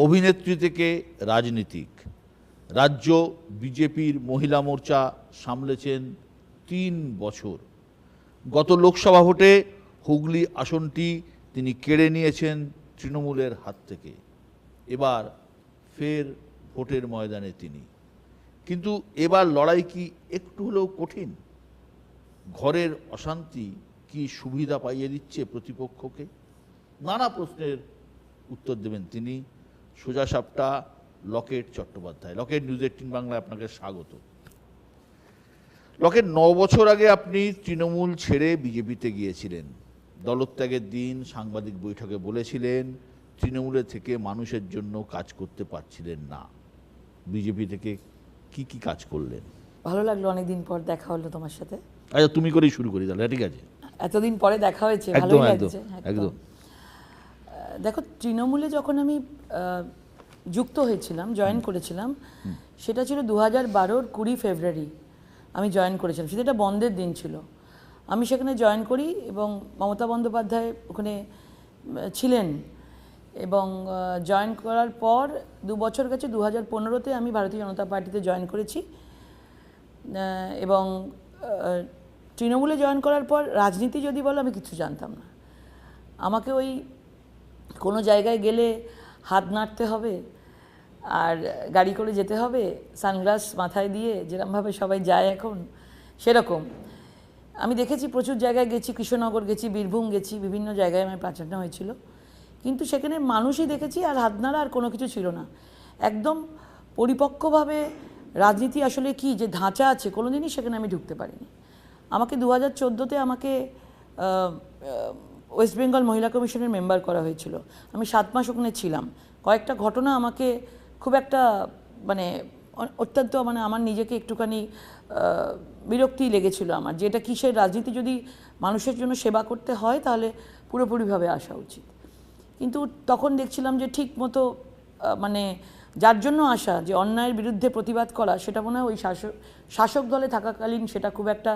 অভিনেত্রী থেকে রাজনীতিক, রাজ্য বিজেপির মহিলা মোর্চা সামলেছেন 3 বছর। গত লোকসভা ভোটে হুগলি আসনটি তিনি কেড়ে নিয়েছেন তৃণমূলের হাত থেকে। এবার ফের ভোটের ময়দানে তিনি, কিন্তু এবার লড়াই কি একটু হলেও কঠিন? ঘরের অশান্তি কি সুবিধা পাইয়ে দিচ্ছে প্রতিপক্ষকে? নানা প্রশ্নের উত্তর দেবেন তিনি। সোজা সাপটা লকেট চট্টোপাধ্যায়। লকেট নিউজ 18 বাংলায় আপনাকে স্বাগত। লকেট, 9 বছর আগে আপনি তৃণমূল ছেড়ে বিজেপিতে গিয়েছিলেন। দলত্যাগের দিন সাংবাদিক বৈঠকে বলেছিলেন তৃণমূলের থেকে মানুষের জন্য কাজ করতে পারছিলেন না। বিজেপি থেকে কি কি কাজ করলেন? ভালো লাগলো, অনেকদিন পর দেখা হলো তোমার সাথে। আচ্ছা, তুমি করেই শুরু করি তাহলে। ঠিক আছে, এতদিন পরে দেখা হয়েছে, ভালোই লাগছে। একদম। দেখো, তৃণমূলে যখন আমি যুক্ত হয়েছিলাম, জয়েন করেছিলাম, সেটা ছিল 2012-র 20 ফেব্রুয়ারি আমি জয়েন করেছিলাম। সেটা একটা বন্ধের দিন ছিল। আমি সেখানে জয়েন করি এবং মমতা বন্দ্যোপাধ্যায় ওখানে ছিলেন। এবং জয়েন করার পর 2 বছর গেছে, 2015-তে আমি ভারতীয় জনতা পার্টিতে জয়েন করেছি। এবং তৃণমূলে জয়েন করার পর রাজনীতি যদি বলো, আমি কিছু জানতাম না। আমাকে ওই কোনো জায়গায় গেলে হাত নাড়তে হবে আর গাড়ি করে যেতে হবে, সানগ্লাস মাথায় দিয়ে, যেরকমভাবে সবাই যায় এখন সেরকম। আমি দেখেছি প্রচুর জায়গায় গেছি, কৃষ্ণনগর গেছি, বীরভূম গেছি, বিভিন্ন জায়গায় আমার পাঠানো হয়েছিল, কিন্তু সেখানে মানুষই দেখেছি আর হাত নাড়া আর কোনো কিছু ছিল না। একদম পরিপক্কভাবে রাজনীতি আসলে কি, যে ধাঁচা আছে, কোনো দিনই সেখানে আমি ঢুকতে পারিনি। আমাকে 2014-তে আমাকে ওয়েস্ট বেঙ্গল মহিলা কমিশনের মেম্বার করা হয়েছিল। আমি 7 মাস ওখানে ছিলাম। কয়েকটা ঘটনা আমাকে খুব একটা অত্যন্ত আমার নিজেকে একটুখানি বিরক্তি লেগেছিল আমার, যে এটা কিসের রাজনীতি, যদি মানুষের জন্য সেবা করতে হয় তাহলে পুরোপুরিভাবে আসা উচিত। কিন্তু তখন দেখছিলাম যে ঠিক মতো যার জন্য আসা, যে অন্যায়ের বিরুদ্ধে প্রতিবাদ করা, সেটা মনে হয় ওই শাসক দলে থাকাকালীন সেটা খুব একটা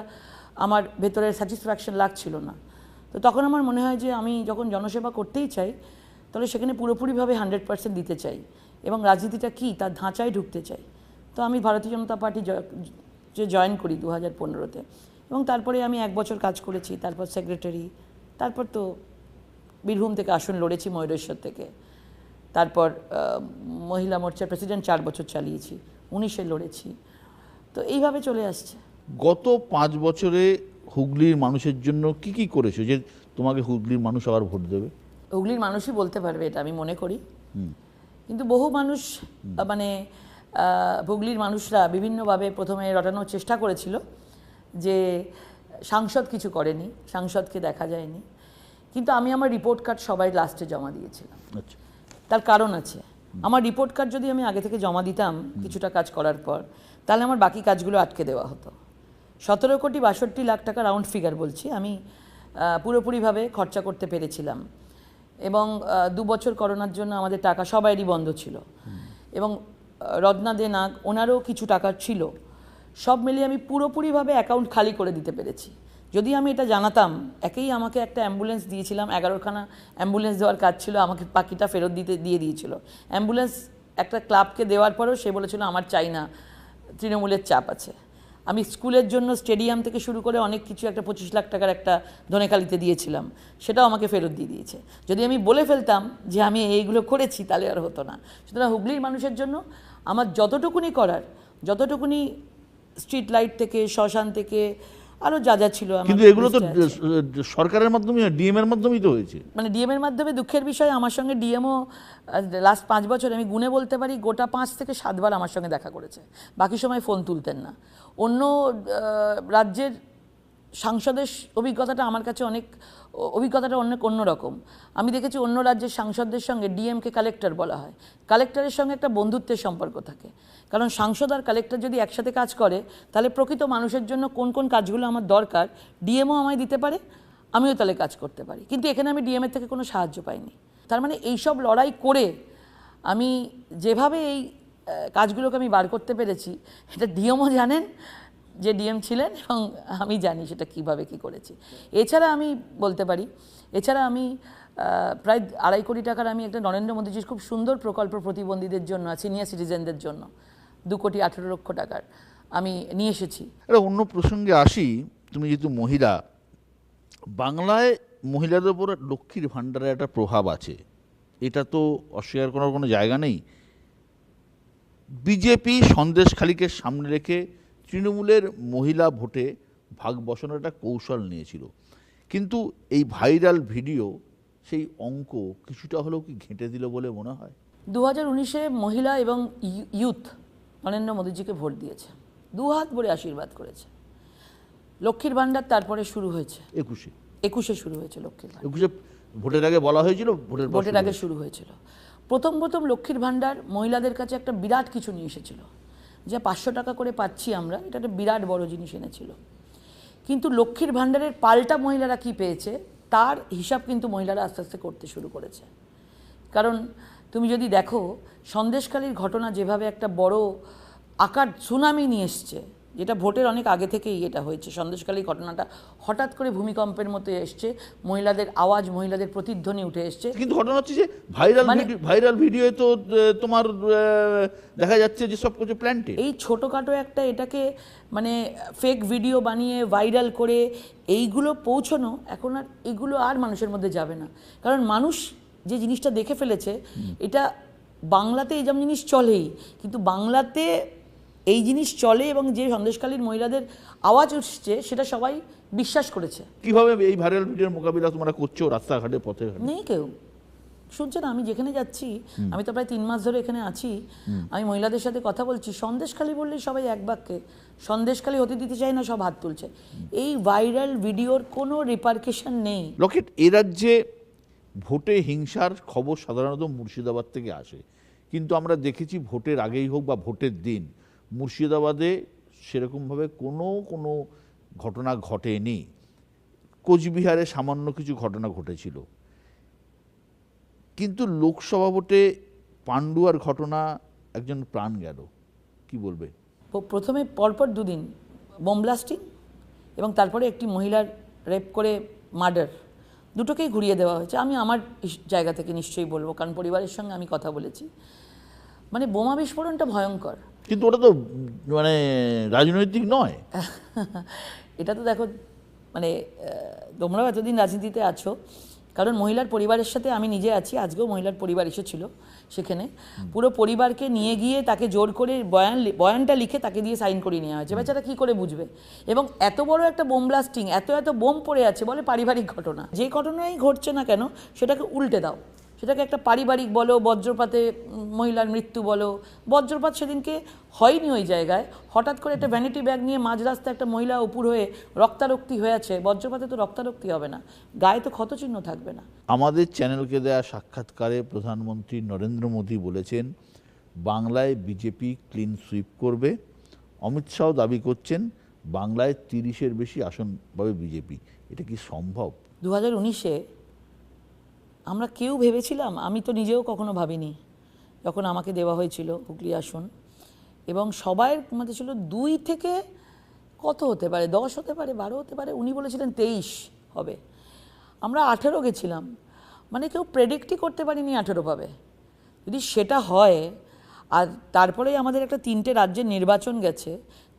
আমার ভেতরে স্যাটিসফ্যাকশন লাগছিল না। তো তখন আমার মনে হয় যে আমি যখন জনসেবা করতেই চাই, তাহলে সেখানে পুরোপুরিভাবে 100% দিতে চাই এবং রাজনীতিটা কী তার ধাঁচায় ঢুকতে চাই। তো আমি ভারতীয় জনতা পার্টি জয়েন করি 2015-তে, এবং তারপরে আমি 1 বছর কাজ করেছি, তারপর সেক্রেটারি, তারপর তো বীরভূম থেকে আসন লড়েছি, ময়ূরেশ্বর থেকে, তারপর মহিলা মোর্চার প্রেসিডেন্ট 4 বছর চালিয়েছি, 19-এ লড়েছি। তো এইভাবে চলে আসছে। গত 5 বছরে হুগলির মানুষের জন্য কি কি করেছো যে তোমাকে হুগলির মানুষ আবার ভোট দেবে? হুগলির মানুষই বলতে পারবে এটা, আমি মনে করি। কিন্তু বহু মানুষ হুগলির মানুষরা বিভিন্নভাবে প্রথমে রটানোর চেষ্টা করেছিল যে সাংসদ কিছু করেনি, সাংসদকে দেখা যায়নি। কিন্তু আমি আমার রিপোর্ট কার্ড সবাই লাস্টে জমা দিয়েছিলাম। আচ্ছা, তার কারণ আছে। আমার রিপোর্ট কার্ড যদি আমি আগে থেকে জমা দিতাম কিছুটা কাজ করার পর, তাহলে আমার বাকি কাজগুলো আটকে দেওয়া হতো। 17,62,00,000 টাকা রাউন্ড ফিগার বলছি, আমি পুরোপুরিভাবে খরচা করতে পেরেছিলাম। এবং 2 বছর করোনার জন্য আমাদের টাকা সবাইরই বন্ধ ছিল, এবং রত্না দে নাগ ওনারও কিছু টাকা ছিল। সব মিলিয়ে আমি পুরোপুরিভাবে অ্যাকাউন্ট খালি করে দিতে পেরেছি। যদি আমি এটা জানাতাম, আমাকে একটা অ্যাম্বুলেন্স দিয়েছিলাম, 11খানা অ্যাম্বুলেন্স দেওয়ার কাজ ছিল, আমাকে বাকিটা ফেরত দিয়ে দিয়েছিল। অ্যাম্বুলেন্স একটা ক্লাবকে দেওয়ার পরেও সে বলেছিল আমার চাই না, তৃণমূলের চাপ আছে। আমি স্কুলের জন্য স্টেডিয়াম থেকে শুরু করে অনেক কিছু, একটা 25 লাখ টাকার একটা ধনেখালিতে দিয়েছিলাম, সেটাও আমাকে ফেরত দিয়ে দিয়েছে। যদি আমি বলে ফেলতাম যে আমি এইগুলো করেছি, তাহলে আর হতো না। সুতরাং হুগলির মানুষের জন্য আমার যতটুকুনি করার, যতটুকুনি স্ট্রিট লাইট থেকে, শ্মশান থেকে, আরও যা যা ছিল। কিন্তু এগুলো তো সরকারের মাধ্যমে, ডিএম এর মাধ্যমেই তো হয়েছে। ডিএম এর মাধ্যমে। দুঃখের বিষয়, আমার সঙ্গে ডিএমও লাস্ট 5 বছর আমি গুনে বলতে পারি গোটা 5 থেকে 7 বার আমার সঙ্গে দেখা করেছে। বাকি সময় ফোন তুলতেন না। অন্য রাজ্যের সাংসদের অভিজ্ঞতাটা আমার কাছে অভিজ্ঞতাটা অন্যরকম। আমি দেখেছি অন্য রাজ্যের সাংসদদের সঙ্গে ডিএমকে কালেক্টর বলা হয়। কালেক্টরের সঙ্গে একটা বন্ধুত্বের সম্পর্ক থাকে, কারণ সাংসদ আর কালেক্টর যদি একসাথে কাজ করে, তাহলে প্রকৃত মানুষের জন্য কোন কোন কাজগুলো আমার দরকার ডিএমও আমায় দিতে পারে, আমিও তাহলে কাজ করতে পারি। কিন্তু এখানে আমি ডিএমের থেকে কোনো সাহায্য পাইনি। তার মানে এইসব লড়াই করে আমি যেভাবে এই কাজগুলোকে আমি বার করতে পেরেছি, এটা ডিএমও জানেন, যে ডিএম ছিলেন, এবং আমি জানি সেটা কিভাবে কি করেছি। এছাড়া আমি বলতে পারি, এছাড়া আমি প্রায় 2.5 কোটি টাকার আমি একটা নরেন্দ্র মোদীজির খুব সুন্দর প্রকল্প প্রতিবন্ধীদের জন্য, সিনিয়র সিটিজেনদের জন্য 2,18,00,000 টাকার আমি নিয়ে এসেছি। একটা অন্য প্রসঙ্গে আসি, তুমি যেহেতু মহিলা, বাংলায় মহিলাদের উপর লক্ষ্মীর ভাণ্ডারের একটা প্রভাব আছে, এটা তো অস্বীকার করার কোনো জায়গা নেই। বিজেপি সন্দেশখালীকে সামনে রেখে তৃণমূলের মহিলা ভোটে ভাগ বসানোর একটা কৌশল নিয়েছিল, কিন্তু এই ভাইরাল ভিডিও সেই অঙ্ক কিছুটা হলেও কি ঘেঁটে দিল বলে মনে হয়? 2019-এ মহিলা এবং ইউথ নরেন্দ্র মোদীজিকে ভোট দিয়েছে, 2 হাত ভরে আশীর্বাদ করেছে। লক্ষ্মীর ভাণ্ডার তারপরে শুরু হয়েছে 21-এ শুরু হয়েছে লক্ষ্মীর ভাণ্ডার। 21-এ ভোটের আগে বলা হয়েছিল, ভোটের আগে শুরু হয়েছিল। প্রথম লক্ষ্মীর ভাণ্ডার মহিলাদের কাছে একটা বিরাট কিছু নিয়ে এসেছিল, যে 500 টাকা করে পাচ্ছি আমরা, এটা একটা বিরাট বড় জিনিস এনেছিল। কিন্তু লক্ষ্মীর ভাণ্ডারের পাল্টা মহিলারা কি পেয়েছে তার হিসাব কিন্তু মহিলারা আস্তে আস্তে করতে শুরু করেছে। কারণ তুমি যদি দেখো, সন্দেশখালীর ঘটনা যেভাবে একটা বড় আকার সুনামি নিয়ে এসছে, যেটা ভোটের অনেক আগে থেকেই এটা হয়েছে, সন্দেশখালীর ঘটনাটা হঠাৎ করে ভূমিকম্পের মতো এসছে, মহিলাদের আওয়াজ, মহিলাদের প্রতিধ্বনি উঠে এসছে। কিন্তু ঘটনা হচ্ছে যে ভাইরাল ভিডিও তো তোমার দেখা যাচ্ছে যে সব কিছু প্ল্যান্টেড। এই ছোটোখাটো একটা এটাকে মানে ফেক ভিডিও বানিয়ে ভাইরাল করে এইগুলো পৌঁছানো, এখন আর এগুলো আর মানুষের মধ্যে যাবে না। কারণ মানুষ যে জিনিসটা দেখে ফেলেছে, এটা বাংলাতে এই যেমন জিনিস চলেই, কিন্তু বাংলাতে এই জিনিস চলে এবং যে সন্দেশখালীর মহিলাদের আওয়াজ উঠছে সেটা সবাই বিশ্বাস করেছে। কিভাবে এই ভাইরাল ভিডিওর মোকাবিলা তোমরা করছো রাস্তাঘাটে, পথে? নেই কেউ শুনছে না। আমি যেখানে যাচ্ছি, আমি তো প্রায় 3 মাস ধরে এখানে আছি, আমি মহিলাদের সাথে কথা বলছি, সন্দেশখালী বললেই সবাই এক বাক্যে সন্দেশখালী হতে দিতে চায় না, সব হাত তুলছে। এই ভাইরাল ভিডিওর কোনো রিপারকেশন নেই। লকেট, এ রাজ্যে ভোটে হিংসার খবর সাধারণত মুর্শিদাবাদ থেকে আসে, কিন্তু আমরা দেখেছি ভোটের আগেই হোক বা ভোটের দিন মুর্শিদাবাদে সেরকমভাবে কোনো ঘটনা ঘটেনি। কোচবিহারে সামান্য কিছু ঘটনা ঘটেছিল, কিন্তু লোকসভা ভোটে পান্ডুয়ার ঘটনা, একজন প্রাণ গেল, কি বলবে? প্রথমে পরপর 2 দিন বোম ব্লাস্টিং এবং তারপরে একটি মহিলার রেপ করে মার্ডার, দুটোকেই ঘুরিয়ে দেওয়া হয়েছে। আমি আমার জায়গা থেকে নিশ্চয়ই বলবো, কারণ পরিবারের সঙ্গে আমি কথা বলেছি। মানে বোমা বিস্ফোরণটা ভয়ঙ্কর, কিন্তু ওটা তো মানে রাজনৈতিক নয়। এটা তো দেখো, মানে তোমরাও এতদিন রাজনীতিতে আছো, কারণ মহিলার পরিবারের সাথে আমি নিজে আছি, আজকেও মহিলার পরিবার এসেছিল সেখানে, পুরো পরিবারকে নিয়ে গিয়ে তাকে জোর করে বয়ানটা লিখে তাকে দিয়ে সাইন করিয়ে নেওয়া হয়েছে। বেচারা কী করে বুঝবে? এবং এত বড় একটা বোম ব্লাস্টিং, এত বোম পড়ে আছে, বলে পারিবারিক ঘটনা। যে ঘটনাই ঘটছে না কেন সেটাকে উল্টে দাও, সেটাকে একটা পারিবারিক বলো, বজ্রপাতে মহিলার মৃত্যু বলো। বজ্রপাত সেদিনকে হয়নি ওই জায়গায়, হঠাৎ করে একটা ভ্যানিটি ব্যাগ নিয়ে মাঝ রাস্তায় একটা মহিলা উপুর হয়ে রক্তারক্তি হয়ে আছে। বজ্রপাতে তো রক্তারক্তি হবে না, গায়ে তো ক্ষতচিহ্ন থাকবে না। আমাদের চ্যানেলকে দেয়া সাক্ষাৎকারে প্রধানমন্ত্রী নরেন্দ্র মোদী বলেছেন বাংলায় বিজেপি ক্লিন সুইপ করবে। অমিত শাহ দাবি করছেন বাংলায় 30-এর বেশি আসন পাবে বিজেপি। এটা কি সম্ভব? 2019-এ আমরা কেউ ভেবেছিলাম? আমি তো নিজেও কখনো ভাবিনি, যখন আমাকে দেওয়া হয়েছিল হুগলি আসন, এবং সবাইয়ের মধ্যে ছিল 2 থেকে কত হতে পারে, 10 হতে পারে, 12 হতে পারে, উনি বলেছিলেন 23 হবে। আমরা 18 গেছিলাম, মানে কেউ প্রেডিক্টই করতে পারিনি 18 পাবে। যদি সেটা হয়, আর তারপরেই আমাদের একটা 3টে রাজ্যের নির্বাচন গেছে,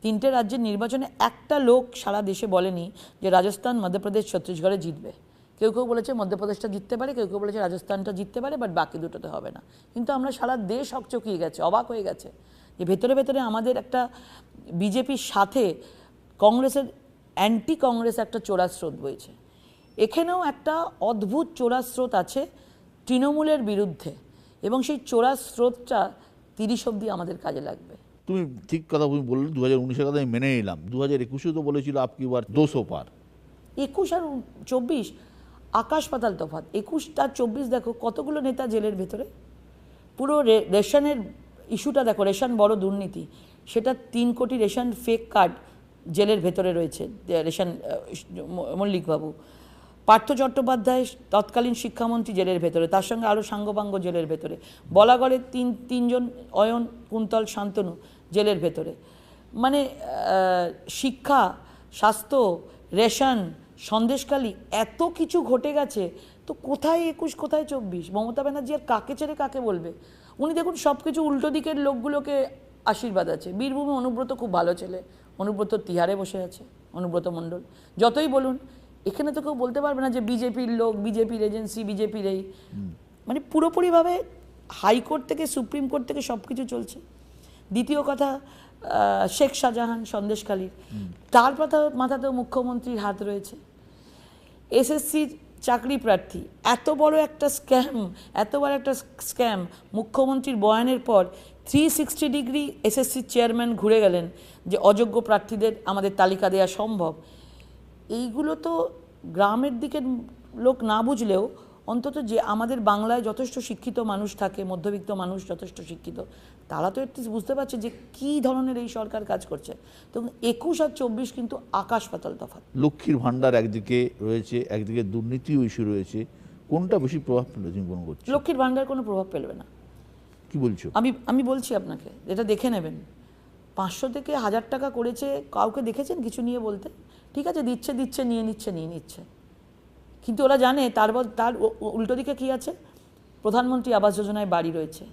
3টে রাজ্যের নির্বাচনে একটা লোক সারা দেশে বলেনি যে রাজস্থান, মধ্যপ্রদেশ, ছত্তিশগড়ে জিতবে। কেউ বলেছে মধ্যপ্রদেশটা জিততে পারে, কেউ বলেছে রাজস্থানটা জিততে পারে, বাট বাকি দুটোতে হবে না। কিন্তু আমরা সারা দেশ হকচকিয়ে গেছে, অবাক হয়ে গেছে যে ভেতরে ভেতরে আমাদের একটা বিজেপির সাথে কংগ্রেসের অ্যান্টি কংগ্রেস একটা চোরা স্রোত বইছে। এখানেও একটা অদ্ভুত চোরা স্রোত আছে তৃণমূলের বিরুদ্ধে, এবং সেই চোরা স্রোতটা 30 অবধি আমাদের কাজে লাগবে। তুমি ঠিক কথা বললে, 2019-এর কথা আমি মেনে নিলাম, 2021-এও তো বলেছিল আপকি বার 200 পার। 21 আর 24 আকাশ পাতাল তফাৎ। 21 আর 24 দেখো কতগুলো নেতা জেলের ভেতরে। পুরো রেশনের ইস্যুটা দেখো, রেশন বড় দুর্নীতি, সেটা 3 কোটি রেশন ফেক কার্ড জেলের ভেতরে রয়েছে। রেশন মল্লিকবাবু, পার্থ চট্টোপাধ্যায় তৎকালীন শিক্ষামন্ত্রী জেলের ভেতরে, তার সঙ্গে আরও সাঙ্গপাঙ্গ জেলের ভেতরে, বলাগড়ের তিনজন অয়ন, কুন্তল, শান্তনু জেলের ভেতরে। মানে শিক্ষা, স্বাস্থ্য, রেশন, সন্দেশখালী, এত কিছু ঘটে গেছে তো কোথায় 21 কোথায় 24? মমতা ব্যানার্জি আর কাকে ছেড়ে কাকে বলবে? উনি দেখুন সব কিছু উল্টো দিকের লোকগুলোকে আশীর্বাদ আছে। বীরভূমে অনুব্রত খুব ভালো ছেলে, অনুব্রত তিহারে বসে আছে, অনুব্রত মণ্ডল। যতই বলুন এখানে তো কেউ বলতে পারবে না যে বিজেপির লোক, বিজেপির এজেন্সি, বিজেপির এই, মানে পুরোপুরিভাবে হাইকোর্ট থেকে সুপ্রিম কোর্ট থেকে সব কিছু চলছে। দ্বিতীয় কথা, শেখ শাহজাহান সন্দেশখালীর, তার মাথাতেও মুখ্যমন্ত্রীর হাত রয়েছে। এসএসসির চাকরি প্রার্থী, এত বড় একটা স্ক্যাম, মুখ্যমন্ত্রীর বয়ানের পর 360 ডিগ্রি এসএসসির চেয়ারম্যান ঘুরে গেলেন যে অযোগ্য প্রার্থীদের আমাদের তালিকা দেওয়া সম্ভব। এইগুলো তো গ্রামের দিকের লোক না বুঝলেও অন্তত যে আমাদের বাংলায় যথেষ্ট শিক্ষিত মানুষ থাকে, মধ্যবিত্ত মানুষ যথেষ্ট শিক্ষিত, তারা তো একটু বুঝতে পারছে যে কী ধরনের এই সরকার কাজ করছে। তো 21 আর 24 কিন্তু আকাশ পাতাল তফাৎ। লক্ষ্মীর ভাণ্ডার একদিকে রয়েছে, একদিকে দুর্নীতিও ইস্যু রয়েছে, কোনটা বেশি প্রভাব ফেলে তুমি মনে করছো? লক্ষ্মীর ভাণ্ডার কোনো প্রভাব ফেলবে না। কি বলছো? আমি বলছি আপনাকে, এটা দেখে নেবেন। 500 থেকে 1000 টাকা করেছে, কাউকে দেখেছেন কিছু নিয়ে বলতে? ঠিক আছে, দিচ্ছে নিয়ে নিচ্ছে, কিন্তু ওরা জানে তার উল্টো দিকে কী আছে। প্রধানমন্ত্রী আবাস যোজনায় বাড়ি রয়েছে,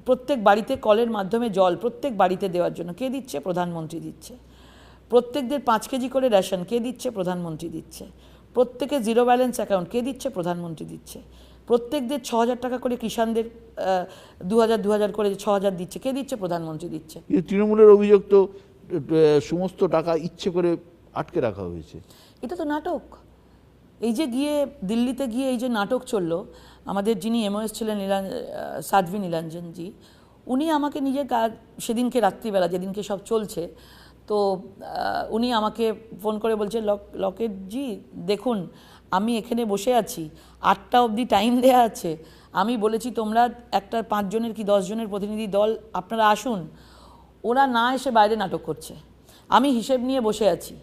প্রত্যেক বাড়িতে কলের মাধ্যমে জল প্রত্যেক বাড়িতে দেওয়ার জন্য কে দিচ্ছে? প্রধানমন্ত্রী দিচ্ছে। প্রত্যেকদের 5 কেজি করে রেশন কে দিচ্ছে? প্রধানমন্ত্রী দিচ্ছে। প্রত্যেকে জিরো ব্যালেন্স অ্যাকাউন্ট কে দিচ্ছে? প্রধানমন্ত্রী দিচ্ছে। প্রত্যেকদের 6000 টাকা করে কিষাণদের 2000 করে 6000 দিচ্ছে কে দিচ্ছে? প্রধানমন্ত্রী দিচ্ছে। কিন্তু তৃণমূলের অভিযোগ তো সমস্ত টাকা ইচ্ছে করে আটকে রাখা হয়েছে। এটা তো নাটক। এই যে গিয়ে দিল্লিতে গিয়ে এই যে নাটক চললো, আমাদের যিনি এমওএস ছিলেন সাধ্বী নীলাঞ্জনজি, উনি আমাকে নিজের সেদিনকে রাত্রিবেলা যেদিনকে সব চলছে, তো উনি আমাকে ফোন করে বলছে, লকেটজি দেখুন আমি এখানে বসে আছি, 8টা অবধি টাইম দেওয়া আছে, আমি বলেছি তোমরা একটা 5 জনের কি 10 জনের প্রতিনিধি দল আপনারা আসুন, ওরা না এসে বাইরে নাটক করছে, আমি হিসেব নিয়ে বসে আছি।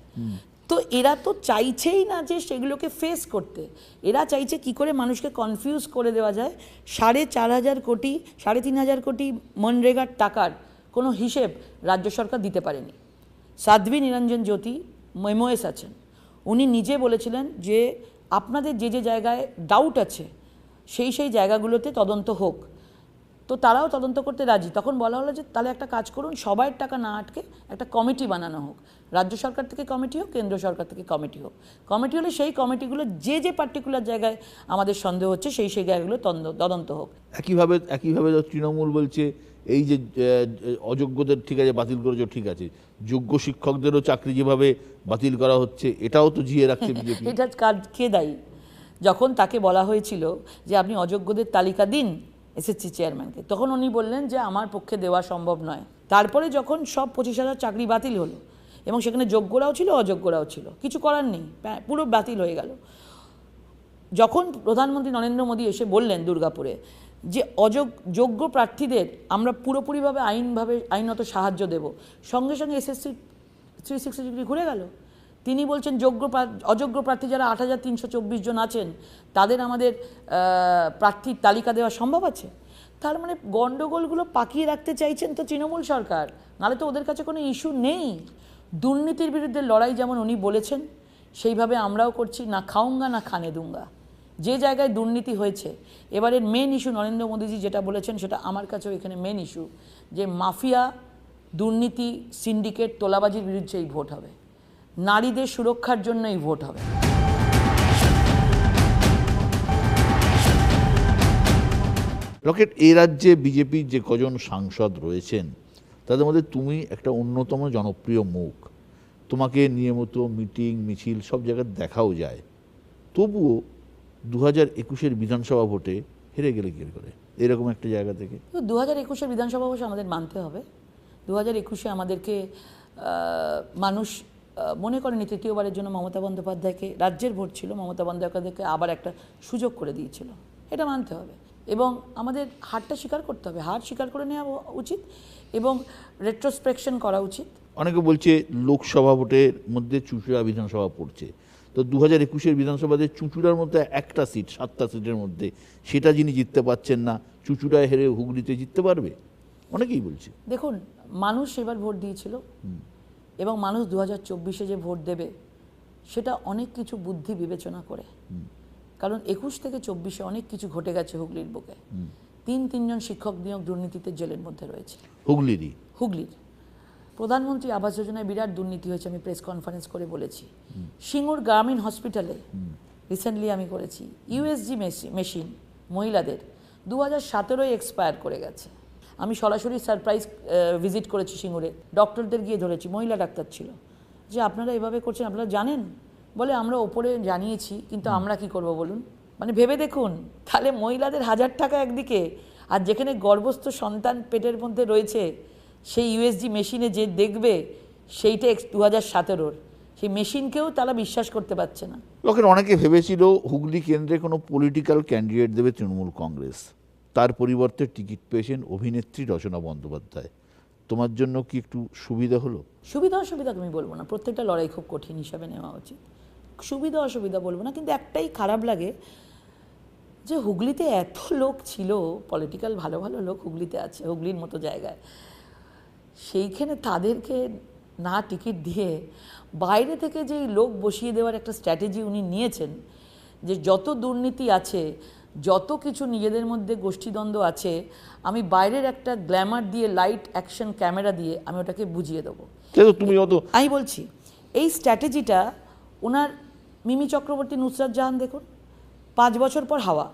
তো এরা তো চাইছেই না যে সেগুলোকে ফেস করতে, এরা চাইছে কি করে মানুষকে কনফিউজ করে দেওয়া যায়। 4,500 কোটি 3,500 কোটি মনরেগার টাকার কোনো হিসেব রাজ্য সরকার দিতে পারেনি। সাধ্বী নিরঞ্জন জ্যোতি এমওএস আছেন, উনি নিজে বলেছিলেন যে আপনাদের যে যে জায়গায় ডাউট আছে সেই জায়গাগুলোতে তদন্ত হোক। তো তারাও তদন্ত করতে রাজি। তখন বলা হলো যে তাহলে একটা কাজ করুন, সবার টাকা না আটকে একটা কমিটি বানানো হোক, রাজ্য সরকার থেকে কমিটি হোক, কেন্দ্র সরকার থেকে কমিটি হোক। কমিটি হলে সেই কমিটিগুলো যে যে পার্টিকুলার জায়গায় আমাদের সন্দেহ হচ্ছে সেই জায়গাগুলো তদন্ত হোক। একইভাবে তৃণমূল বলছে এই যে অযোগ্যদের ঠিক আছে বাতিল করেছো, ঠিক আছে, যোগ্য শিক্ষকদেরও চাকরি যেভাবে বাতিল করা হচ্ছে এটাও তো জিয়ে রাখছে বিজেপি। এটা কে দায়ী? যখন তাকে বলা হয়েছিল যে আপনি অযোগ্যদের তালিকা দিন এসএসসি চেয়ারম্যানকে, তখন উনি বললেন যে আমার পক্ষে দেওয়া সম্ভব নয়। তারপরে যখন সব 25,000 চাকরি বাতিল হলো এবং সেখানে যোগ্যরাও ছিল অযোগ্যরাও ছিল, কিছু করার নেই, পুরো বাতিল হয়ে গেল। যখন প্রধানমন্ত্রী নরেন্দ্র মোদী এসে বললেন দুর্গাপুরে যে যোগ্য প্রার্থীদের আমরা পুরোপুরিভাবে আইনত সাহায্য দেব, সঙ্গে সঙ্গে এসএসসি 360 ডিগ্রি ঘুরে গেল। তিনি বলছেন অযোগ্য প্রার্থী যারা 8,324 জন আছেন তাদের আমাদের প্রার্থীর তালিকা দেওয়া সম্ভব আছে। তার মানে গণ্ডগোলগুলো পাকিয়ে রাখতে চাইছেন তো তৃণমূল সরকার, নাহলে তো ওদের কাছে কোনো ইস্যু নেই। দুর্নীতির বিরুদ্ধে লড়াই যেমন উনি বলেছেন সেইভাবে আমরাও করছি, না খাউঙ্গা না খানে দুঙ্গা। যে জায়গায় দুর্নীতি হয়েছে, এবারের মেন ইস্যু নরেন্দ্র মোদীজি যেটা বলেছেন সেটা আমার কাছেও এখানে মেন ইস্যু, যে মাফিয়া, দুর্নীতি, সিন্ডিকেট, তোলাবাজির বিরুদ্ধে এই ভোট হবে, নারীদের সুরক্ষার জন্য এই ভোট হবে। লকেট, এই রাজ্যে বিজেপির যে কজন সাংসদ রয়েছেন তাদের মধ্যে তুমি একটা অন্যতম জনপ্রিয় মুখ, তোমাকে নিয়মিত মিটিং মিছিল সব জায়গায় দেখাও যায়, তবুও 2021-এর বিধানসভা ভোটে হেরে গেলে কি করে এরকম একটা জায়গা থেকে? 2021-এর বিধানসভা অবশ্য আমাদের মানতে হবে। 2021-এ আমাদেরকে মানুষ মনে করেনি তৃতীয়বারের জন্য মমতা বন্দ্যোপাধ্যায়কে, রাজ্যের ভোট ছিল, মমতা বন্দ্যোপাধ্যায়কে আবার একটা সুযোগ করে দিয়েছিল, এটা মানতে হবে এবং আমাদের হারটা স্বীকার করতে হবে, হার স্বীকার করে নেওয়া উচিত এবং রেট্রোস্পেকশন করা উচিত। অনেকে বলছে লোকসভা ভোটের মধ্যে চুঁচুড়া বিধানসভা পড়ছে, তো 2021-এর বিধানসভাতে চুঁচুড়ার মধ্যে একটা সিট, 7টা সিটের মধ্যে সেটা যিনি জিততে পারছেন না, চুঁচুড়ায় হেরে হুগলিতে জিততে পারবে অনেকেই বলছে। দেখুন, মানুষ এবার ভোট দিয়েছিল এবং মানুষ 2024-এ যে ভোট দেবে সেটা অনেক কিছু বুদ্ধি বিবেচনা করে কারণ 21 থেকে 24-এ অনেক কিছু ঘটে গেছে হুগলির বুকে। তিনজন শিক্ষক নিয়োগ দুর্নীতিতে জেলের মধ্যে রয়েছে। হুগলির প্রধানমন্ত্রী আবাস যোজনায় বিরাট দুর্নীতি হয়েছে, আমি প্রেস কনফারেন্স করে বলেছি। সিঙ্গুর গ্রামীণ হসপিটালে রিসেন্টলি আমি করেছি, ইউএসজি মেশিন মহিলাদের 2017-য় এক্সপায়ার করে গেছে। আমি সরাসরি সারপ্রাইজ ভিজিট করেছি সিঙ্গুরে, ডক্টরদের গিয়ে ধরেছি, মহিলা ডাক্তার ছিল, যে আপনারা এভাবে করছেন, আপনারা জানেন? বলে আমরা ওপরে জানিয়েছি, কিন্তু আমরা কি করব বলুন। মানে ভেবে দেখুন, তাহলে মহিলাদের 1000 টাকা একদিকে, আর যেখানে গর্ভস্থ সন্তান পেটের মধ্যে রয়েছে সেই ইউএসজি মেশিনে যে দেখবে সেইটা 2017-র, সেই মেশিনকেও তারা বিশ্বাস করতে পারছে না। লোকের অনেকে ভেবেছিল হুগলি কেন্দ্রে কোনো পলিটিক্যাল ক্যান্ডিডেট দেবে তৃণমূল কংগ্রেস, তার পরিবর্তে টিকিট পেয়েছেন অভিনেত্রী রচনা বন্দ্যোপাধ্যায়। তোমার জন্য কি একটু সুবিধা হলো? সুবিধা অসুবিধা আমি বলবো না, প্রত্যেকটা লড়াই খুব কঠিন হিসাবে নেওয়া উচিত। সুবিধা অসুবিধা বলবো না, কিন্তু একটাই খারাপ লাগে যে হুগলিতে এত লোক ছিল, পলিটিক্যাল ভালো ভালো লোক হুগলিতে আছে, হুগলির মতো জায়গায়, সেইখানে তাদেরকে না টিকিট দিয়ে বাইরে থেকে যেই লোক বসিয়ে দেওয়ার একটা স্ট্র্যাটেজি উনি নিয়েছেন, যে যত দুর্নীতি আছে, যত কিছু নিজেদের মধ্যে গোষ্ঠীদ্বন্দ্ব আছে, আমি বাইরের একটা গ্ল্যামার দিয়ে, লাইট অ্যাকশন ক্যামেরা দিয়ে আমি ওটাকে বুঝিয়ে দেবো। আমি বলছি এই স্ট্র্যাটেজিটা ওনার মিমি চক্রবর্তী, নুসরাত জাহান দেখুন, 5 বছর পর হাওয়া,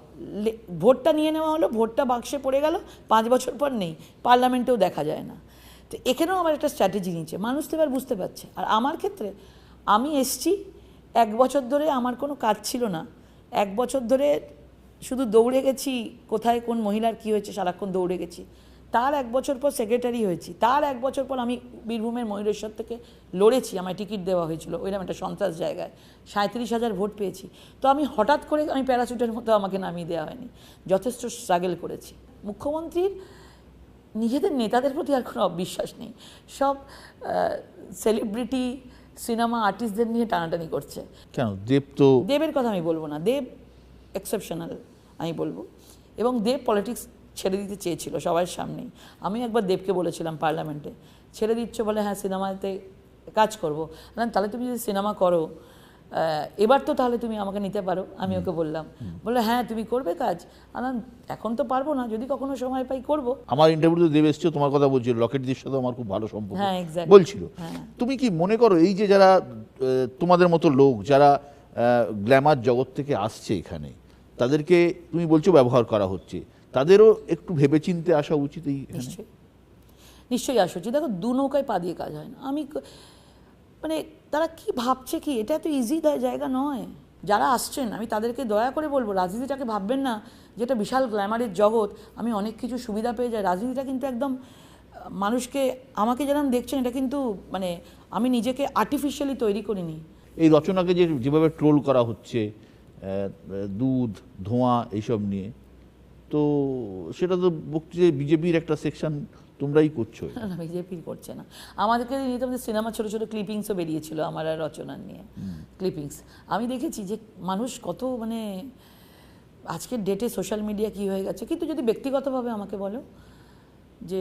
ভোটটা নিয়ে নেওয়া হলো, ভোটটা বাক্সে পড়ে গেল, 5 বছর পর নেই, পার্লামেন্টেও দেখা যায় না। তো এখানেও আমার একটা স্ট্র্যাটেজি নিয়েছে, মানুষ তো এবার বুঝতে পারছে। আর আমার ক্ষেত্রে আমি এসছি 1 বছর ধরে, আমার কোনো কাজ ছিল না, 1 বছর ধরে শুধু দৌড়ে গেছি, কোথায় কোন মহিলার কী হয়েছে সারাক্ষণ দৌড়ে গেছি। তার 1 বছর পর সেক্রেটারি হয়েছি, তার 1 বছর পর আমি বীরভূমের ময়ূরেশ্বর থেকে লড়েছি, আমায় টিকিট দেওয়া হয়েছিল ওইরকম একটা সন্ত্রাস জায়গায়, 37,000 ভোট পেয়েছি। তো আমি হঠাৎ করে আমি প্যারাশুটের মতো আমাকে নামিয়ে দেওয়া হয়নি, যথেষ্ট স্ট্রাগল করেছি। মুখ্যমন্ত্রীর নিজেদের নেতাদের প্রতি আর কোনো অবিশ্বাস নেই, সব সেলিব্রিটি সিনেমা আর্টিস্টদের নিয়ে টানাটানি করছে। কেন? দেবের কথা আমি বলবো না, দেব এক্সেপশনাল আমি বলবো, এবং দেব পলিটিক্স ছেড়ে দিতে চেয়েছিল সবার সামনেই। আমি একবার দেবকে বলেছিলাম পার্লামেন্টে, ছেড়ে দিচ্ছ বলে, হ্যাঁ সিনেমাতে কাজ করবো। তাহলে তুমি যদি সিনেমা করো এবার তো তাহলে তুমি আমাকে নিতে পারো, আমি ওকে বললাম। বললো হ্যাঁ তুমি করবে কাজ। এখন তো পারবো না, যদি কখনো সময় পাই করব। আমার ইন্টারভিউতে দেব এসেছিল, তোমার কথা বলছিল, লকেটজির সাথে আমার খুব ভালো সম্পর্ক বলছিল। তুমি কি মনে করো এই যে যারা তোমাদের মতো লোক, যারা গ্ল্যামার জগৎ থেকে আসছে এখানে, তাদেরকে তুমি বলছো ব্যবহার করা হচ্ছে, তাদেরও একটু ভেবেচিন্তে আসা উচিত? নিশ্চয়ই আসা উচিত। দেখো, 2 নৌকায় পা দিয়ে কাজ হয় না। আমি মানে তারা কি ভাবছে, কি এটা তো ইজি জায়গা নয়। যারা আসছেন আমি তাদেরকে দয়া করে বলবো, রাজনীতিটাকে ভাববেন না যেটা বিশাল গ্ল্যামারের জগৎ, আমি অনেক কিছু সুবিধা পেয়ে যাই। রাজনীতিটা কিন্তু একদম মানুষকে, আমাকে যেরকম দেখছেন, এটা কিন্তু মানে আমি নিজেকে আর্টিফিশিয়ালি তৈরি করিনি। এই রচনাকে যেভাবে ট্রোল করা হচ্ছে, দুধ ধোঁয়া এইসব নিয়ে, তো সেটা তো বিজেপির একটা সেকশন তোমরাই করছো। না, বিজেপি করছে না। আমাদেরকে নিয়ে তো আমাদের সিনেমা ছোটো ছোটো ক্লিপিংসও বেরিয়েছিল আমার আর রচনার নিয়ে ক্লিপিংস। আমি দেখেছি যে মানুষ কত মানে আজকের ডেটে সোশ্যাল মিডিয়া কী হয়ে গেছে। কিন্তু যদি ব্যক্তিগতভাবে আমাকে বলো যে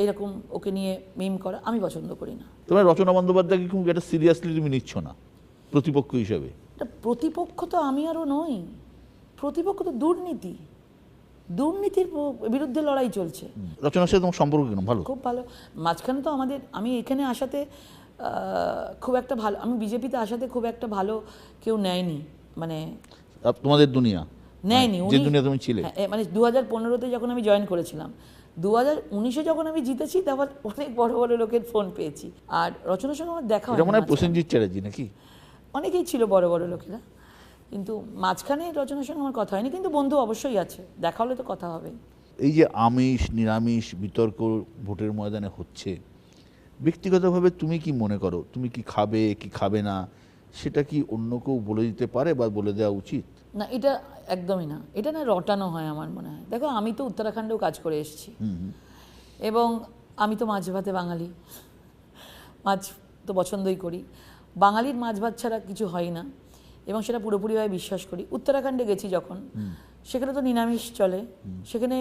এরকম ওকে নিয়ে মিম করা, আমি পছন্দ করি না। তোমার রচনা বন্দ্যোপাধ্যায়কে খুব একটা সিরিয়াসলি তুমি নিচ্ছ না প্রতিপক্ষ হিসাবে? প্রতিপক্ষ তো আমি আরও নই, প্রতিপক্ষ তো দুর্নীতির বিরুদ্ধে লড়াই চলছে। রচনার সাথে তোমার সম্পর্ক কেন? ভালো, খুব ভালো। মাঝখানে তো আমি এখানে আসাতে খুব একটা ভালো, আমি বিজেপিতে আসাতে খুব একটা ভালো কেউ নেয়নি, মানে তোমাদের দুনিয়া নেয়নি, যে দুনিয়া তুমি ছিলে। মানে 2015-তে যখন আমি জয়েন করেছিলাম, 2019-এ যখন আমি জিতেছি, তারপর অনেক বড় বড় লোকের ফোন পেয়েছি। আর রচনার সঙ্গে আমার দেখা হয়, মনে হয় প্রসেনজিৎ চ্যাটার্জি নাকি অনেকেই ছিল বড় বড় লোকেরা, কিন্তু মাঝখানে রচনার সঙ্গে আমার কথা হয়নি। কিন্তু বন্ধু অবশ্যই আছে, দেখা হলে তো কথা হবে। এই যে আমিষ নিরামিষ বিতর্ক ভোটের ময়দানে হচ্ছে, ব্যক্তিগতভাবে তুমি কি মনে করো, তুমি কি খাবে কি খাবে না, সেটা কি অন্য কেউ বলে দিতে পারে বা বলে দেওয়া উচিত? না, এটা একদমই না, এটা না রটানো হয় আমার মনে হয়। দেখো, আমি তো উত্তরাখণ্ডেও কাজ করে এসেছি, এবং আমি তো মাছ ভাতে বাঙালি, মাছ তো পছন্দই করি। বাঙালির মাছ ভাত ছাড়া কিছু হয় না, এবং সেটা পুরোপুরিভাবে বিশ্বাস করি। উত্তরাখণ্ডে গেছি যখন, সেখানে তো নিরামিষ চলে, সেখানে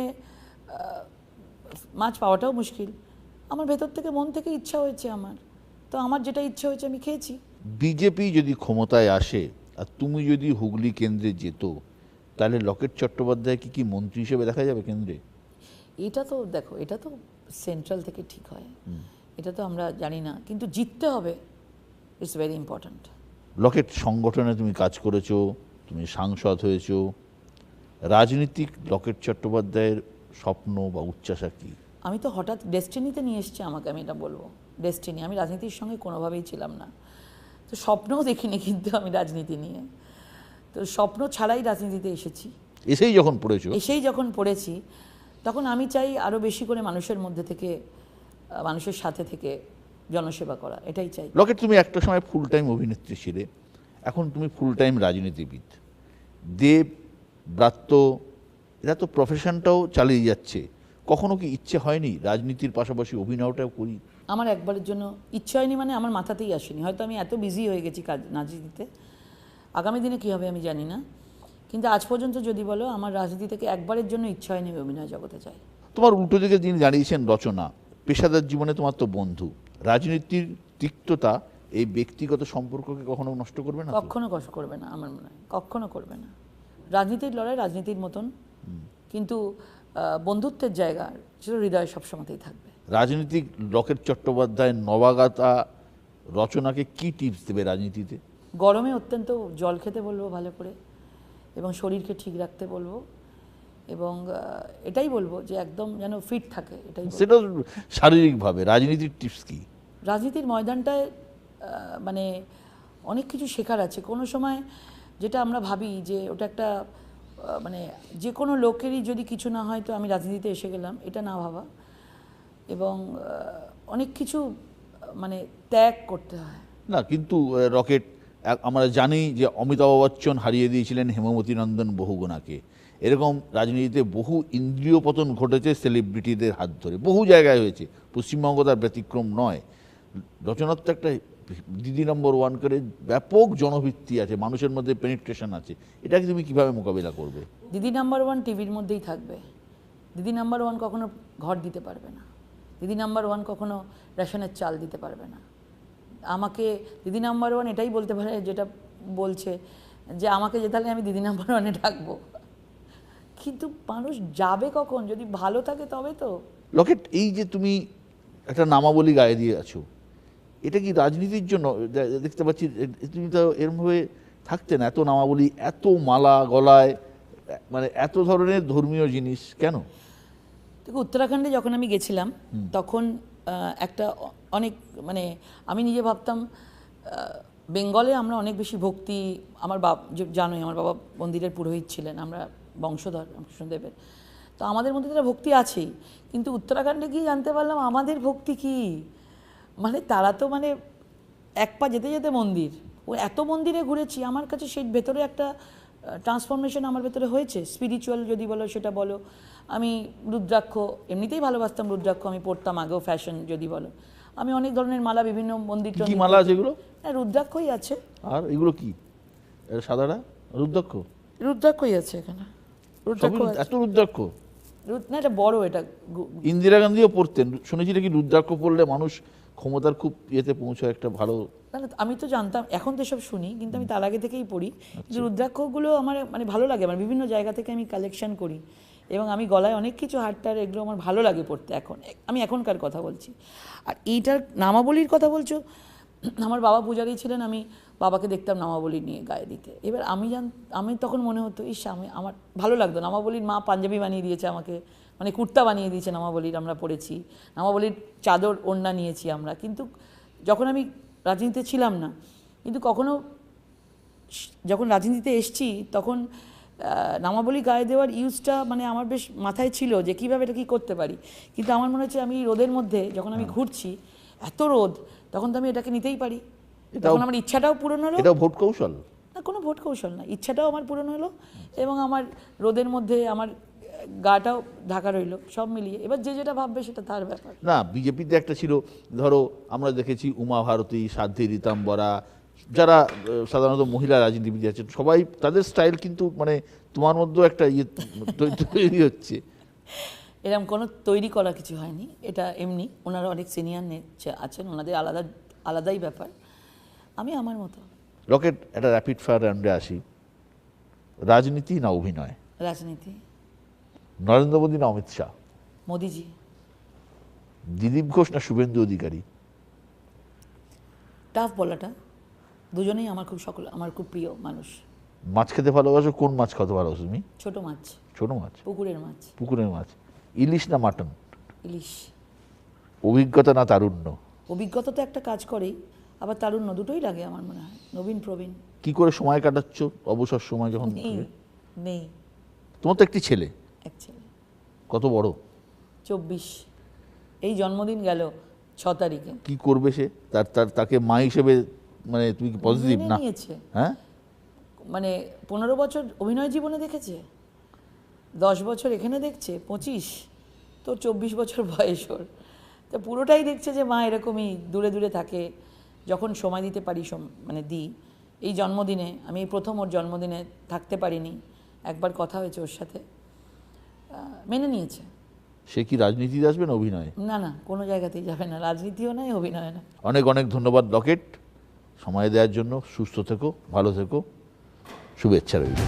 মাছ পাওয়াটাও মুশকিল। আমার ভেতর থেকে, মন থেকে ইচ্ছা হয়েছে আমার, তো আমার যেটা ইচ্ছা হয়েছে আমি খেয়েছি। বিজেপি যদি ক্ষমতায় আসে আর তুমি যদি হুগলি কেন্দ্রে যেত, তাহলে লকেট চট্টোপাধ্যায় কি মন্ত্রী হিসেবে দেখা যাবে কেন্দ্রে? এটা তো দেখো, এটা তো সেন্ট্রাল থেকে ঠিক হয়, এটা তো আমরা জানি না, কিন্তু জিততে হবে, ইটস ভেরি ইম্পর্ট্যান্ট। লকেট সংগঠনে তুমি কাজ করেছো, তুমি সাংসদ হয়েছো, রাজনীতিক লকেট চট্টোপাধ্যায়ের স্বপ্ন বা উচ্চাসা কি? আমি তো হঠাৎ ডেস্টিনিতে নিয়ে এসছি আমাকে, আমি এটা বলবো, ডেস্টিনি। আমি রাজনীতির সঙ্গে কোনোভাবেই ছিলাম না, তো স্বপ্নও দেখিনি কিন্তু আমি রাজনীতি নিয়ে, তো স্বপ্ন ছাড়াই রাজনীতিতে এসেছি। এসেই যখন পড়েছি তখন আমি চাই আরও বেশি করে মানুষের মধ্যে থেকে, মানুষের সাথে থেকে জনসেবা করা, এটাই চাই। লকেট, তুমি একটা সময় ফুল টাইম অভিনেত্রী ছিলে, এখন তুমি ফুল টাইম রাজনীতিবিদ। দেব, ব্রাত্য, এরা তো প্রফেশনটাও চালিয়ে যাচ্ছে, কখনো কি ইচ্ছে হয়নি রাজনীতির পাশাপাশি অভিনয়টাও করি? আমার একবারের জন্য ইচ্ছে হয়নি, মানে আমার মাথাতেই আসেনি, হয়তো আমি এত বিজি হয়ে গেছি কাজ রাজনীতিতে, আগামী দিনে কী হবে আমি জানি না, কিন্তু আজ পর্যন্ত যদি বলো আমার রাজনীতি থেকে একবারের জন্য ইচ্ছা হয়নি আমি অভিনয় জগতে চাই। তোমার উল্টো দিকে যিনি জানিয়েছেন রচনা, পেশাদার জীবনে তোমার তো বন্ধু, রাজনীতির তিক্ততা এই ব্যক্তিগত সম্পর্ককে কখনো নষ্ট করবে না? কখনো কষ্ট করবে না, আমার মনে হয় কখনো করবে না। রাজনীতির লড়াই রাজনীতির মতন, কিন্তু বন্ধুত্বের জায়গা সেটা হৃদয়ে সবসময়তেই থাকবে। রাজনীতিক লকেট চট্টোপাধ্যায় নবাগতা রচনাকে কি টিপস দেবে রাজনীতিতে? গরমে অত্যন্ত জল খেতে বলবো ভালো করে, এবং শরীরকে ঠিক রাখতে বলবো, এবং এটাই বলবো যে একদম যেন ফিট থাকে, এটাই বলবো। সেটা শারীরিকভাবে। রাজনীতির টিপস কি? রাজনীতির ময়দানটায় মানে অনেক কিছু শেখার আছে। কোনো সময় যেটা আমরা ভাবি যে ওটা একটা মানে যে কোনো লোকেরই যদি কিছু না হয় তো আমি রাজনীতিতে এসে গেলাম, এটা না ভাবা, এবং অনেক কিছু মানে ত্যাগ করতে হয়। না, কিন্তু রকেট, আমরা জানি যে অমিতাভ বচ্চন হারিয়ে দিয়েছিলেন হেমবতী নন্দন বহুগুণাকে। এরকম রাজনীতিতে বহু ইন্দ্রিয় পতন ঘটেছে সেলিব্রিটিদের হাত ধরে, বহু জায়গায় হয়েছে, পশ্চিমবঙ্গ তার ব্যতিক্রম নয়। রচনার তো একটা দিদি নম্বর ওয়ান করে ব্যাপক জনভিত্তি আছে, মানুষের মধ্যে পেনিট্রেশন আছে, এটাকে তুমি কিভাবে মোকাবিলা করবে? দিদি নাম্বার ওয়ান টিভির মধ্যেই থাকবে, দিদি নাম্বার ওয়ান কখনো ঘর দিতে পারবে না, দিদি নাম্বার ওয়ান কখনো রেশনের চাল দিতে পারবে না। আমাকে দিদি নাম্বার ওয়ান এটাই বলতে পারে, যেটা বলছে যে আমাকে যেতালে আমি দিদি নাম্বার ওয়ানে ডাকবো, কিন্তু মানুষ যাবে কখন? যদি ভালো থাকে তবে তো। লকেট, এই যে তুমি একটা নামাবলী গায়ে দিয়ে আছো, এটা কি রাজনীতির জন্য? দেখতে পাচ্ছি তুমি তো এরমভাবে থাকতে না, এত নামাবলী, এত মালা গলায়, মানে এত ধরনের ধর্মীয় জিনিস কেন? দেখো, উত্তরাখণ্ডে যখন আমি গেছিলাম তখন একটা অনেক মানে আমি নিজে ভাবতাম বেঙ্গলে আমরা অনেক বেশি ভক্তি, আমার জানোই আমার বাবা মন্দিরের পুরোহিত ছিলেন, আমরা বংশধর রামকৃষ্ণদেবের, তো আমাদের মধ্যে তারা ভক্তি আছেই, কিন্তু উত্তরাখণ্ডে গিয়ে জানতে পারলাম আমাদের ভক্তি কি, মানে তারা তো মানে এক পা যেতে যেতে মন্দির, ও এত মন্দিরে ঘুরেছি, আমার কাছে সেই ভেতরে একটা ট্রান্সফরমেশন আমার ভেতরে হয়েছে, স্পিরিচুয়াল যদি বলো সেটা বলো। আমি রুদ্রাক্ষ এমনিতেই ভালোবাসতাম, রুদ্রাক্ষ আমি পড়তাম আগেও, ফ্যাশন যদি বলো, আমি অনেক ধরনের মালা বিভিন্ন মন্দির, কি মালা আছে এগুলো? হ্যাঁ, রুদ্রাক্ষই আছে। আর এগুলো কি সাদাটা? রুদ্রাক্ষ? রুদ্রাক্ষই আছে এখানে, রুদ্রাক্ষ এত রুদ্রাক্ষ? না, এটা বড়, এটা ইন্দিরা গান্ধীও পড়তেন শুনেছি নাকি, রুদ্রাক্ষ পড়লে মানুষ ক্ষমতার খুব ইয়েতে পৌঁছায়, একটা ভালো। না, আমি তো জানতাম, এখন তো সব শুনি, কিন্তু আমি তার আগে থেকেই পড়ি। কিন্তু রুদ্রাক্ষগুলো আমার মানে ভালো লাগে, আমার বিভিন্ন জায়গা থেকে আমি কালেকশন করি, এবং আমি গলায় অনেক কিছু হারটার, এগুলো আমার ভালো লাগে পড়তে। এখন আমি এখনকার কথা বলছি। আর এইটার নামাবলীর কথা বলছো, আমার বাবা পূজারী ছিলেন, আমি বাবাকে দেখতাম নামাবলী নিয়ে গায়ে দিতে। এবার আমি তখন মনে হতো, ইস, আমার ভালো লাগতো নামাবলীর, মা পাঞ্জাবি বানিয়ে দিয়েছে আমাকে, মানে কুর্তা বানিয়ে দিয়েছে নামাবলীর, আমরা পড়েছি নামাবলীর চাদর ওড়না নিয়েছি আমরা, কিন্তু যখন আমি রাজনীতিতে ছিলাম না, কিন্তু কখনো যখন রাজনীতিতে এসছি তখন নামাবলী গায়ে দেওয়ার ইউজটা মানে আমার বেশ মাথায় ছিল যে কীভাবে এটা কী করতে পারি, কিন্তু আমার মনে হচ্ছে আমি রোদের মধ্যে যখন আমি ঘুরছি, এত রোদ, তখন তো আমি এটাকে নিতেই পারি, তখন আমার ইচ্ছাটাও পূরণ হলো। এটাও ভোট কৌশল? না, কোনো ভোট কৌশল না, ইচ্ছাটাও আমার পূরণ হলো, এবং আমার রোদের মধ্যে আমার গাটাও ঢাকা রইলো, সব মিলিয়ে। এবার যে যেটা ভাববে সেটা তার ব্যাপার। না, বিজেপিতে একটা ছিল, ধরো আমরা দেখেছি উমা ভারতী, সাধ্বী রীতাম্বরা, যারা সাধারণত মহিলা রাজনীতিবিদ আছেন, সবাই তাদের স্টাইল, কিন্তু মানে তোমার মধ্যেও একটা ইয়ে তৈরি হচ্ছে। এরকম কোনো তৈরি করা কিছু হয়নি, এটা এমনি, ওনারা অনেক সিনিয়র আছেন, ওনাদের আলাদাই ব্যাপার, আমি আমার মতো। রকেট, একটা র্যাপিড ফায়ার রাউন্ডে আসি। রাজনীতি না অভিনয়? রাজনীতি। নরেন্দ্র মোদী না অমিত শাহ? মোদিজি। দিলীপ ঘোষ না শুভেন্দু অধিকারী? টাফ বলাটা, দুজনেই আমার খুব প্রিয় মানুষ। মাছ খেতে ভালোবাসো? কোন মাছ খেতে ভালোবাসো তুমি? ছোট মাছ। ছোট মাছ? পুকুরের মাছ। পুকুরের মাছ। ইলিশ না মাটন? ইলিশ। অভিজ্ঞতা না তারুণ্য? অভিজ্ঞতা তো একটা কাজ করেই, আবার তারুণ্য দুটোই লাগে আমার মনে হয়। নবীন প্রবীণ। কি করে সময় কাটাচ্ছ অবসর সময় যখন নেই, নেই। তোমার তো একটি ছেলে, এক ছেলে। কত বড়? 24। এই জন্মদিন গেল 6 তারিখে। কি করবে সে? তাকে মা হিসেবে মানে তুমি কি পজিটিভ মেনে না? নিয়েছে। হ্যাঁ, মানে 15 বছর অভিনয় জীবনে দেখেছে, 10 বছর এখানে দেখছে, 25, তো 24 বছর বয়স ওর। তো পুরোটাই দেখছে যে মা এরকমই দূরে দূরে থাকে, যখন সময় দিতে পারি মানে দিই। এই জন্মদিনে আমি এই প্রথম ওর জন্মদিনে থাকতে পারিনি, একবার কথা হয়েছে ওর সাথে, মেনে নিয়েছে। সে কি রাজনীতিতে আসবে না অভিনয়ে? না না, কোনো জায়গাতেই যাবে না, রাজনীতিও নয়, অভিনয় না। অনেক অনেক ধন্যবাদ লকেট, সময় দেওয়ার জন্য। সুস্থ থেকো, ভালো থেকো, শুভেচ্ছা রইল।